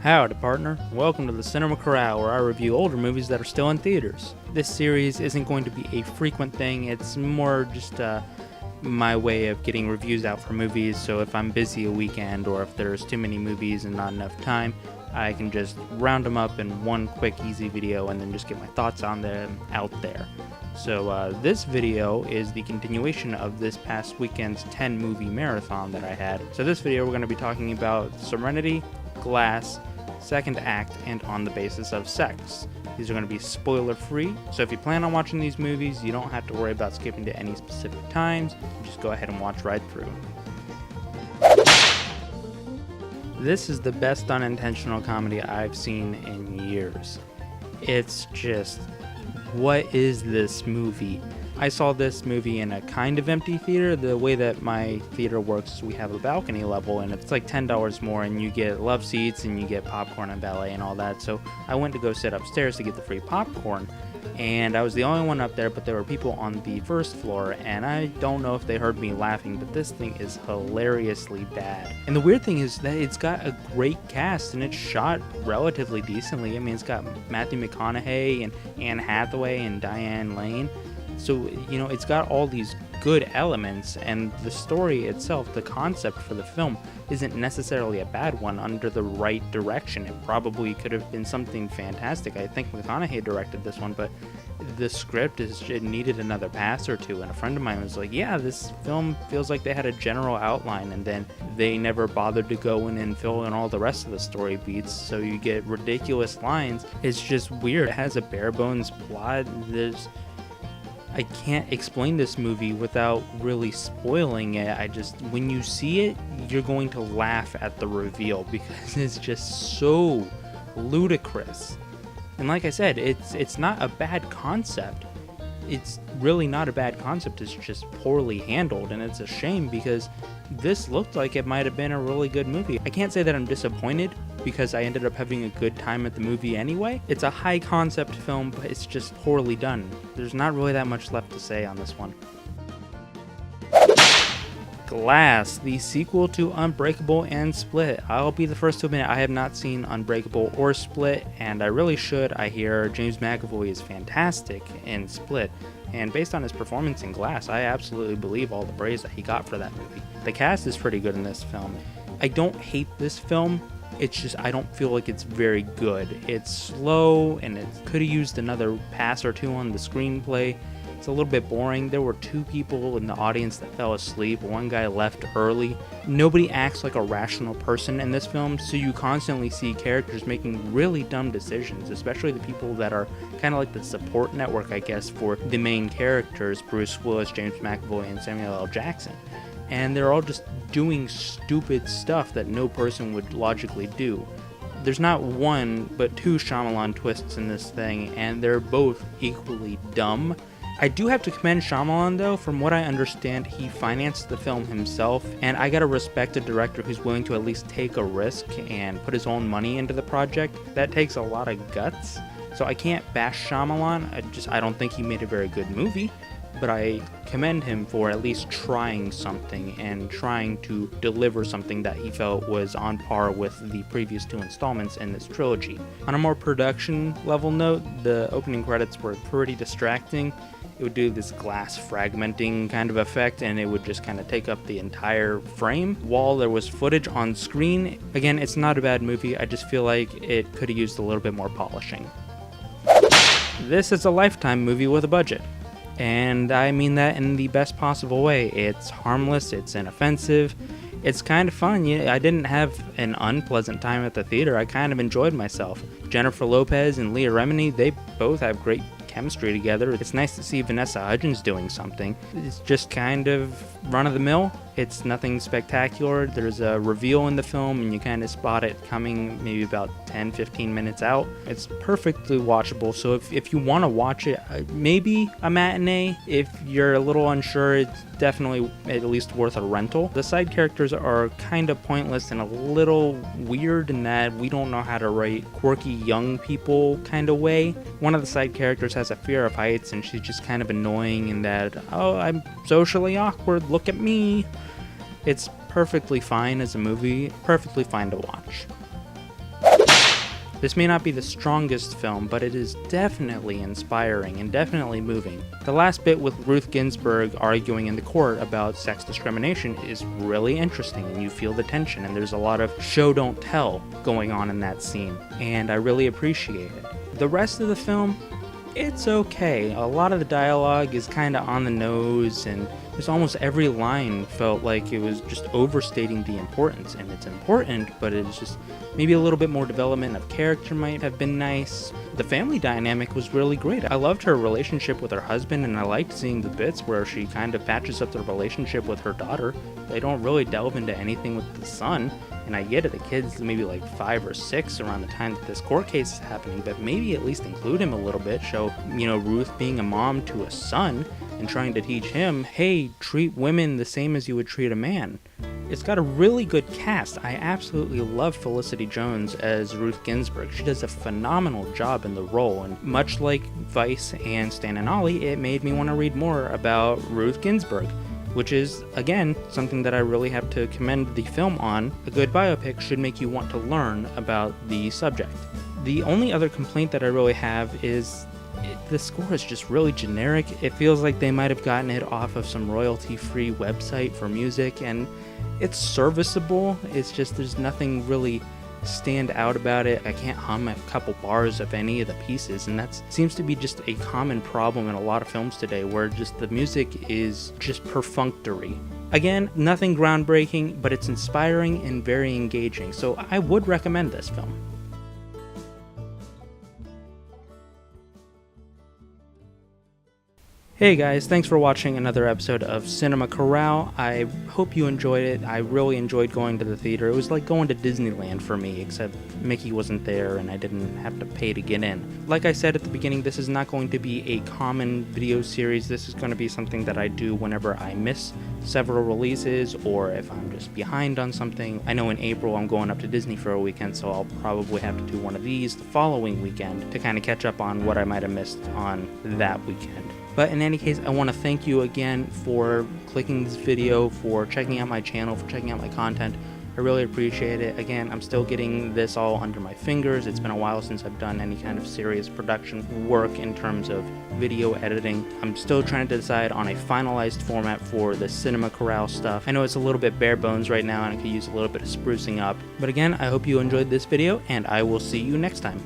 Howdy partner, welcome to the Cinema Corral, where I review older movies that are still in theaters. This series isn't going to be a frequent thing, it's more just my way of getting reviews out for movies, so if I'm busy a weekend or if there's too many movies and not enough time, I can just round them up in one quick easy video and then just get my thoughts on them out there. So this video is the continuation of this past weekend's 10 movie marathon that I had. So this video we're going to be talking about Serenity, Glass, Second Act, and On the Basis of Sex. These are going to be spoiler free, so if you plan on watching these movies, you don't have to worry about skipping to any specific times. Just go ahead and watch right through. This is the best unintentional comedy I've seen in years. It's just, what is this movie? I saw this movie in a kind of empty theater. The way that my theater works is we have a balcony level and it's like $10 more and you get love seats and you get popcorn and valet and all that. So I went to go sit upstairs to get the free popcorn and I was the only one up there, but there were people on the first floor and I don't know if they heard me laughing, but this thing is hilariously bad. And the weird thing is that it's got a great cast and it's shot relatively decently. I mean, it's got Matthew McConaughey and Anne Hathaway and Diane Lane. So, you know, it's got all these good elements, and the story itself, the concept for the film, isn't necessarily a bad one under the right direction. It probably could have been something fantastic. I think McConaughey directed this one, but the script it needed another pass or two, and a friend of mine was like, yeah, this film feels like they had a general outline, and then they never bothered to go in and fill in all the rest of the story beats, so you get ridiculous lines. It's just weird. It has a bare bones plot. I can't explain this movie without really spoiling it. When you see it, you're going to laugh at the reveal because it's just so ludicrous. And like I said, it's not a bad concept. It's really not a bad concept. It's just poorly handled, and it's a shame because this looked like it might have been a really good movie. I can't say that I'm disappointed because I ended up having a good time at the movie anyway. It's a high concept film, but it's just poorly done. There's not really that much left to say on this one. Glass, the sequel to Unbreakable and Split. I'll be the first to admit I have not seen Unbreakable or Split, and I really should. I hear James McAvoy is fantastic in Split, and based on his performance in Glass, I absolutely believe all the praise that he got for that movie. The cast is pretty good in this film. I don't hate this film. It's just I don't feel like it's very good. It's slow, and it could have used another pass or two on the screenplay. It's a little bit boring. There were two people in the audience that fell asleep. One guy left early. Nobody acts like a rational person in this film, so you constantly see characters making really dumb decisions, especially the people that are kind of like the support network, I guess, for the main characters, Bruce Willis, James McAvoy, and Samuel L. Jackson. And they're all just doing stupid stuff that no person would logically do. There's not one, but two Shyamalan twists in this thing, and they're both equally dumb. I do have to commend Shyamalan though. From what I understand, he financed the film himself, and I gotta respect a director who's willing to at least take a risk and put his own money into the project. That takes a lot of guts, so I can't bash Shyamalan. I don't think he made a very good movie, but I commend him for at least trying something and trying to deliver something that he felt was on par with the previous two installments in this trilogy. On a more production level note, the opening credits were pretty distracting. It would do this glass fragmenting kind of effect, and it would just kind of take up the entire frame while there was footage on screen. Again, it's not a bad movie, I just feel like it could have used a little bit more polishing. This is a Lifetime movie with a budget, and I mean that in the best possible way. It's harmless, it's inoffensive, it's kind of fun. I didn't have an unpleasant time at the theater. I kind of enjoyed myself. Jennifer Lopez and Leah Remini, they both have great chemistry together. It's nice to see Vanessa Hudgens doing something. It's just kind of run-of-the-mill. It's nothing spectacular. There's a reveal in the film and you kind of spot it coming maybe about 10-15 minutes out. It's perfectly watchable, so if you want to watch it, maybe a matinee. If you're a little unsure, it's definitely at least worth a rental. The side characters are kind of pointless and a little weird in that we don't know how to write quirky young people kind of way. One of the side characters has a fear of heights and she's just kind of annoying in that, oh, I'm socially awkward, look at me. It's perfectly fine as a movie, perfectly fine to watch. This may not be the strongest film, but it is definitely inspiring and definitely moving. The last bit with Ruth Ginsburg arguing in the court about sex discrimination is really interesting, and you feel the tension, and there's a lot of show don't tell going on in that scene, and I really appreciate it. The rest of the film, it's okay. A lot of the dialogue is kind of on the nose, and there's almost every line felt like it was just overstating the importance, and it's important, but it's just maybe a little bit more development of character might have been nice. The family dynamic was really great. I loved her relationship with her husband, and I liked seeing the bits where she kind of patches up the relationship with her daughter. They don't really delve into anything with the son, and I get it, the kid's maybe like 5 or 6 around the time that this court case is happening, but maybe at least include him a little bit, show, Ruth being a mom to a son and trying to teach him, hey, treat women the same as you would treat a man. It's got a really good cast. I absolutely love Felicity Jones as Ruth Ginsburg. She does a phenomenal job in the role, and much like Vice and Stan and Ollie, it made me want to read more about Ruth Ginsburg, which is, again, something that I really have to commend the film on. A good biopic should make you want to learn about the subject. The only other complaint that I really have is the score is just really generic. It feels like they might have gotten it off of some royalty-free website for music, and it's serviceable. It's just there's nothing really stand out about it. I can't hum a couple bars of any of the pieces, and that seems to be just a common problem in a lot of films today, where just the music is just perfunctory. Again, nothing groundbreaking, but it's inspiring and very engaging, so I would recommend this film. Hey guys, thanks for watching another episode of Cinema Corral. I hope you enjoyed it. I really enjoyed going to the theater. It was like going to Disneyland for me, except Mickey wasn't there and I didn't have to pay to get in. Like I said at the beginning, this is not going to be a common video series. This is going to be something that I do whenever I miss several releases, or if I'm just behind on something. I know in April I'm going up to Disney for a weekend, so I'll probably have to do one of these the following weekend to kind of catch up on what I might have missed on that weekend. But in any case, I want to thank you again for clicking this video, for checking out my channel, for checking out my content. I really appreciate it. Again, I'm still getting this all under my fingers. It's been a while since I've done any kind of serious production work in terms of video editing. I'm still trying to decide on a finalized format for the Cinema Corral stuff. I know it's a little bit bare bones right now and I could use a little bit of sprucing up. But again, I hope you enjoyed this video, and I will see you next time.